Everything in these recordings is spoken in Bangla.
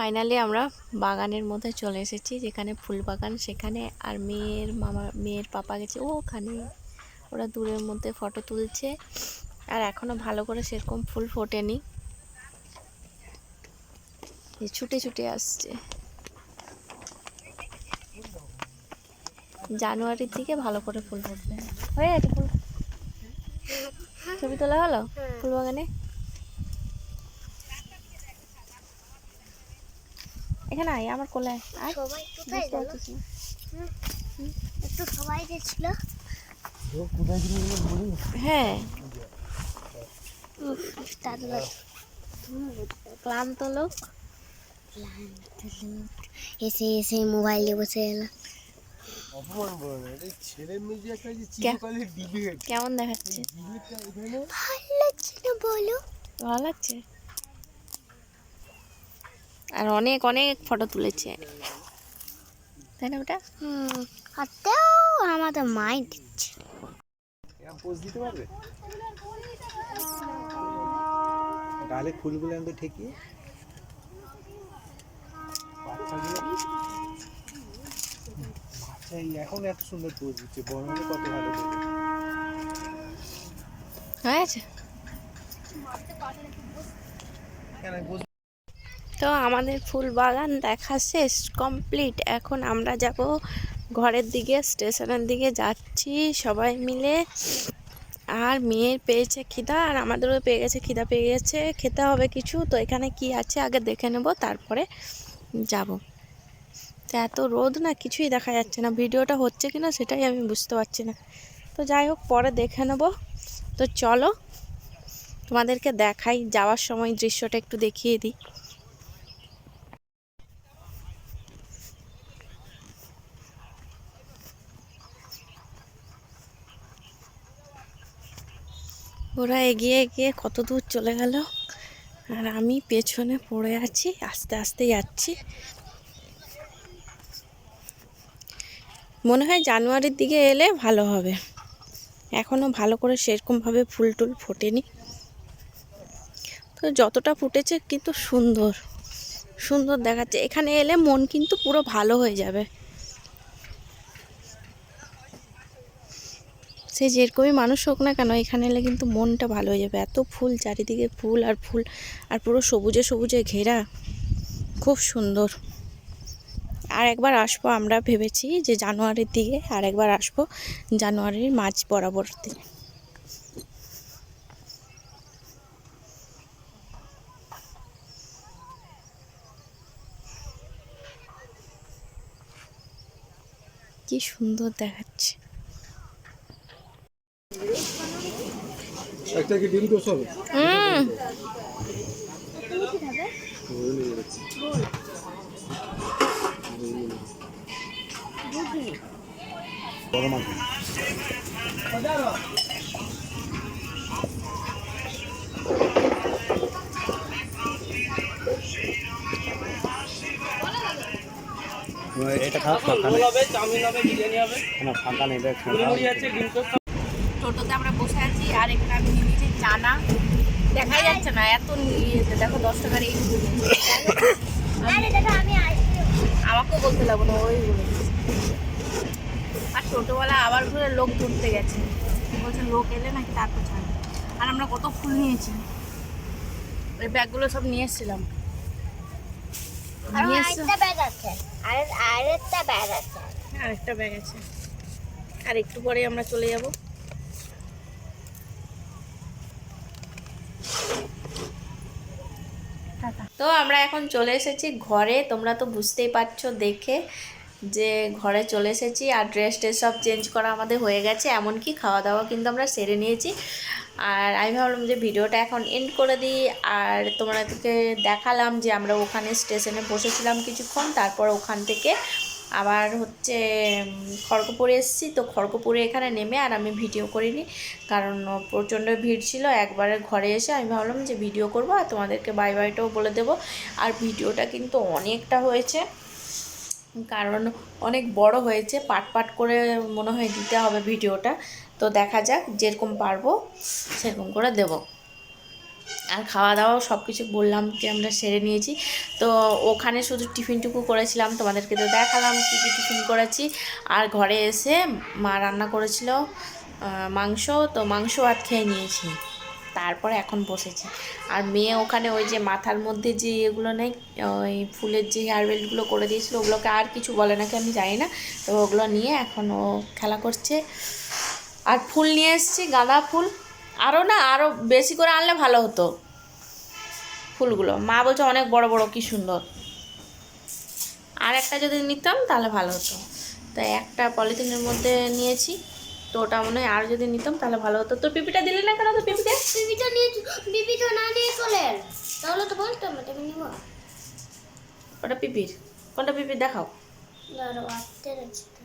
ফাইনালি আমরা বাগানের মধ্যে চলে এসেছি, যেখানে ফুল বাগান সেখানে। আর মেয়ের পাপা গেছে ওখানে, ওরা দূরের মধ্যে ফটো তুলছে। আর এখনো ভালো করে সেরকম ফুল ফোটেনি, ছুটে ছুটে আসছে। জানুয়ারির দিকে ভালো করে ফুল ফুটবে। হয়ে গেছে ফুল, ছবি তোলা হলো ফুল বাগানে। এখানে আয় আমার কোলে আয়। সবাই কোথায় গেল? একটু সবাই গেছিল। হ্যাঁ, ক্লান্ত লোক এসে এসে মোবাইল নিয়ে বসে গেল। কেমন দেখাচ্ছে? ভালো লাগছে না বলো? ভালো লাগছে। আর অনেক অনেক ফটো তুলেছে, তাই না ওটা? হাতেও আমাদের মাই দিচ্ছে। ডালে ফুলগুলো আনতে ঠেকিয়ে এখন এত সুন্দর পোজ দিচ্ছে, বড় হলে কত ভালো দেবে। হয়েছে তো আমাদের ফুল বাগান দেখা শেষ, কমপ্লিট। এখন আমরা যাব ঘরের দিকে, স্টেশনের দিকে যাচ্ছি সবাই মিলে। আর মেয়ের পেয়েছে খিদা, আর আমাদেরও পেয়ে গেছে খিদা, পেয়ে গেছে, খেতে হবে কিছু। তো এখানে কি আছে আগে দেখে নেব, তারপরে যাব। তো এত রোদ না, কিছুই দেখা যাচ্ছে না, ভিডিওটা হচ্ছে কিনা সেটাই আমি বুঝতে পারছি না। তো যাই হোক, পরে দেখে নেব। তো চলো তোমাদেরকে দেখাই, যাওয়ার সময় দৃশ্যটা একটু দেখিয়ে দিই। ওরা এগিয়ে এগিয়ে কত দূর চলে গেল, আর আমি পেছনে পড়ে আছি, আস্তে আস্তে যাচ্ছি। মনে হয় জানুয়ারির দিকে এলে ভালো হবে, এখনও ভালো করে সেরকমভাবে ফুল টুল ফোটেনি। তো যতটা ফুটেছে কিন্তু সুন্দর সুন্দর দেখাচ্ছে। এখানে এলে মন কিন্তু পুরো ভালো হয়ে যাবে, সে যেরকমই মানুষ হোক না কেন, এখানে এলে কিন্তু মনটা ভালো হয়ে যাবে। এত ফুল, চারিদিকে ফুল আর ফুল, আর পুরো সবুজে সবুজে ঘেরা, খুব সুন্দর। আর একবার আসবো, আমরা ভেবেছি যে জানুয়ারির দিকে আর একবার আসবো, জানুয়ারির মাঝ বরাবর দিকে। কি সুন্দর দেখাচ্ছে। একটা কি ডিম টোস্ট হবে? গরম আছে। এটা খারাপ হবে, চাউমিন হবে, বিরিয়ানি হবে না, ফাঁকা নেই। টোটোতে আমরা বসে আছি, আর এখানে আমি নিয়েছি চানা, দেখাই যাচ্ছে না এত ইয়েতে। দেখো 10 টাকার এই আমাকেও বলতে লাগবো না, ওই বলে। আর টোটোওয়ালা আবার ঘুরে লোক ধরতে গেছে, বলছে লোক এলে নাকি তারপর ছাড়ে। আর আমরা কত ফুল নিয়েছি, ওই ব্যাগগুলো সব নিয়ে এসেছিলাম। আরেকটা ব্যাগ আছে, আরেকটা ব্যাগ আছে, আরেকটা ব্যাগ আছে, আর একটু পরে আমরা চলে যাব। তো আমরা এখন চলে এসেছি ঘরে, তোমরা তো বুঝতেই পারছো দেখে যে ঘরে চলে এসেছি। আর ড্রেস সব চেঞ্জ করা আমাদের হয়ে গেছে, এমনকি খাওয়া দাওয়া কিন্তু আমরা সেরে নিয়েছি। আর আমি ভাবলাম যে ভিডিওটা এখন এন্ড করে দিই। আর তোমাদেরকে দেখালাম যে আমরা ওখানে স্টেশনে বসেছিলাম কিছুক্ষণ, তারপর ওখান থেকে আবার হচ্ছে খড়গপুরে এসেছি। তো খড়গপুরে এখানে নেমে আর আমি ভিডিও করিনি, কারণ প্রচণ্ড ভিড় ছিল। একবারে ঘরে এসে আমি ভাবলাম যে ভিডিও করব আর তোমাদেরকে বাই বাইটাও বলে দেবো। আর ভিডিওটা কিন্তু অনেকটা হয়েছে, কারণ অনেক বড় হয়েছে, পাট পাট করে মনে হয় দিতে হবে ভিডিওটা। তো দেখা যাক, যেরকম পারবো সেরকম করে দেব। আর খাওয়া দাওয়া সব কিছু বললাম যে আমরা সেরে নিয়েছি। তো ওখানে শুধু টিফিনটুকু করেছিলাম, তোমাদেরকে তো দেখালাম কী কী টিফিন করেছি। আর ঘরে এসে মা রান্না করেছিল মাংস, তো মাংস ভাত খেয়ে নিয়েছি। তারপরে এখন বসেছি। আর মেয়ে ওখানে ওই যে মাথার মধ্যে যে এগুলো নেই, ওই ফুলের যে হেয়ার বেল্টগুলো করে দিয়েছিলো, ওগুলোকে আর কিছু বলে নাকি আমি জানি না, তো ওগুলো নিয়ে এখন ও খেলা করছে। আর ফুল নিয়ে এসেছি, গাঁদা ফুল। আরও বেশি করে আনলে ভালো হতো ফুলগুলো। মা বলছে অনেক বড় বড়, কি সুন্দর। আর একটা যদি নিতাম তাহলে ভালো হতো। তাই একটা পলিথিনের মধ্যে নিয়েছি, তো ওটা মনে হয় আর যদি নিতাম তাহলে ভালো হতো। তো পিপিটা দিলি না কেন? তো পিপিটা পিপিটা না নিয়ে চলে এল, তাহলে তো বলতাম না তুমি নিব। ওটা পিপির, কোনটা পিপির দেখাও। ধরো আটতে রয়েছে তো।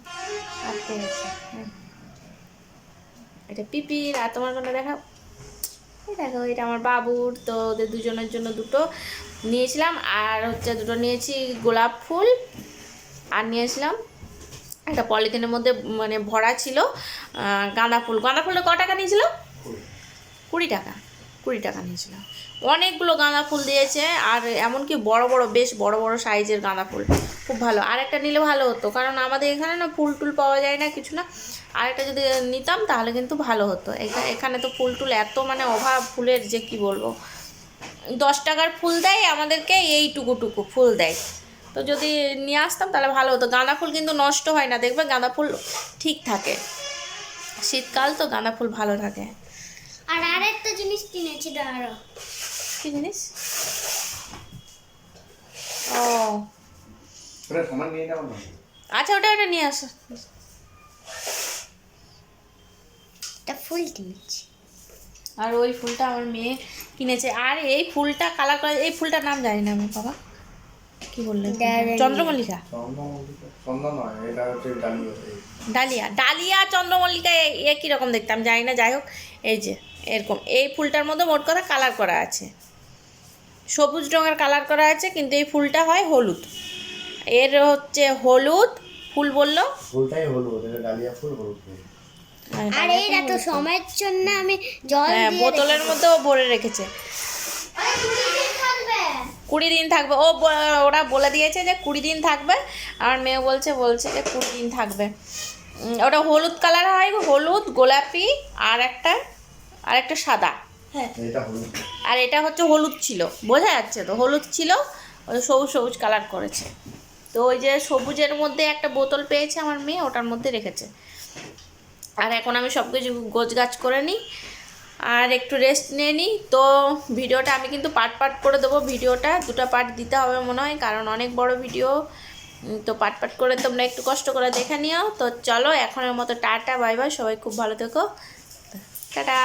আটকে গেছে। এটা পিপির। আর তোমার কোনটা দেখাও। এই দেখো, এটা আমার বাবুর। তো ওদের দুজনের জন্য দুটো নিয়েছিলাম। আর হচ্ছে দুটো নিয়েছি গোলাপ ফুল, আর নিয়েছিলাম একটা পলিথিনের মধ্যে মানে ভরা ছিল গাঁদা ফুল। গাঁদা ফুলটা ক টাকা নিয়েছিল? 20 টাকা। 20 টাকা নিয়েছিল। অনেকগুলো গাঁদা ফুল দিয়েছে, আর এমনকি বড় বড়, বেশ বড় বড় সাইজের গাঁদা ফুল, খুব ভালো। আরেকটা নিলে ভালো হতো, কারণ আমাদের এখানে না ফুল টুল পাওয়া যায় না, কিছু না। আরেকটা যদি নিতাম তাহলে কিন্তু ভালো হতো। এখানে তো ফুল টুল এত মানে অভাব ফুলের, যে কি বলবো। 10 টাকার ফুল দেয় আমাদেরকে, এইটুকু ফুল দেয়। তো যদি নিয়ে আসতাম তাহলে ভালো হতো। গাঁদা ফুল কিন্তু নষ্ট হয় না, দেখবে গাঁদা ফুল ঠিক থাকে। শীতকাল তো গাঁদা ফুল ভালো থাকে। আর আরেকটা জিনিস কিনেছি, ধরো। কি জিনিস? ও আচ্ছা, ওটা নিয়ে আসো। একটা ফুল কিনেছি। আর ওই ফুলটা আমার মেয়ে কিনেছে। আর এই ফুলটা কালার করা, এই ফুলটার নাম জানি না আমি। বাবা কি বললেন? চন্দ্রমল্লিকা। ডালিয়া। ডালিয়া চন্দ্রমল্লিকা একই রকম দেখতে, আমি জানি না। যাই হোক, এই যে এরকম এই ফুলটার মধ্যে মোট কথা কালার করা আছে, সবুজ রঙের কালার করা আছে, কিন্তু এই ফুলটা হয় হলুদ। এর হচ্ছে হলুদ ফুল বললো, ফুলটাই হলুদ, এটা ডালিয়া ফুল হলুদ। আর এইটা তো সময়ের জন্য আমি জল হ্যাঁ, দিয়ে বোতলের মধ্যেও ভরে রেখেছে। 20 দিন থাকবে। ওরা বলে দিয়েছে যে 20 দিন থাকবে। আমার মেয়ে বলছে যে 20 দিন থাকবে। ওটা হলুদ কালার হয়, হলুদ, গোলাপি, আর একটা সাদা। হ্যাঁ, এটা হলুদ। আর এটা হচ্ছে হলুদ ছিল, বোঝা যাচ্ছে তো হলুদ ছিল। ওই সবুজ সবুজ কালার করেছে। তো ওই যে সবুজের মধ্যে একটা বোতল পেয়েছে আমার মেয়ে, ওটার মধ্যে রেখেছে। আর এখন আমি সব কিছু গোছগাছ করে নিই, আর একটু রেস্ট নিয়ে নিই। তো ভিডিওটা আমি কিন্তু পার্ট করে দেবো। ভিডিওটা 2টা পার্ট দিতে হবে মনে হয়, কারণ অনেক বড় ভিডিও। তো পার্ট করে তোমরা একটু কষ্ট করে দেখে নিও। তো চলো, এখনের মতো টাটা, বাই বাই। সবাই খুব ভালো থেকো, টাটা।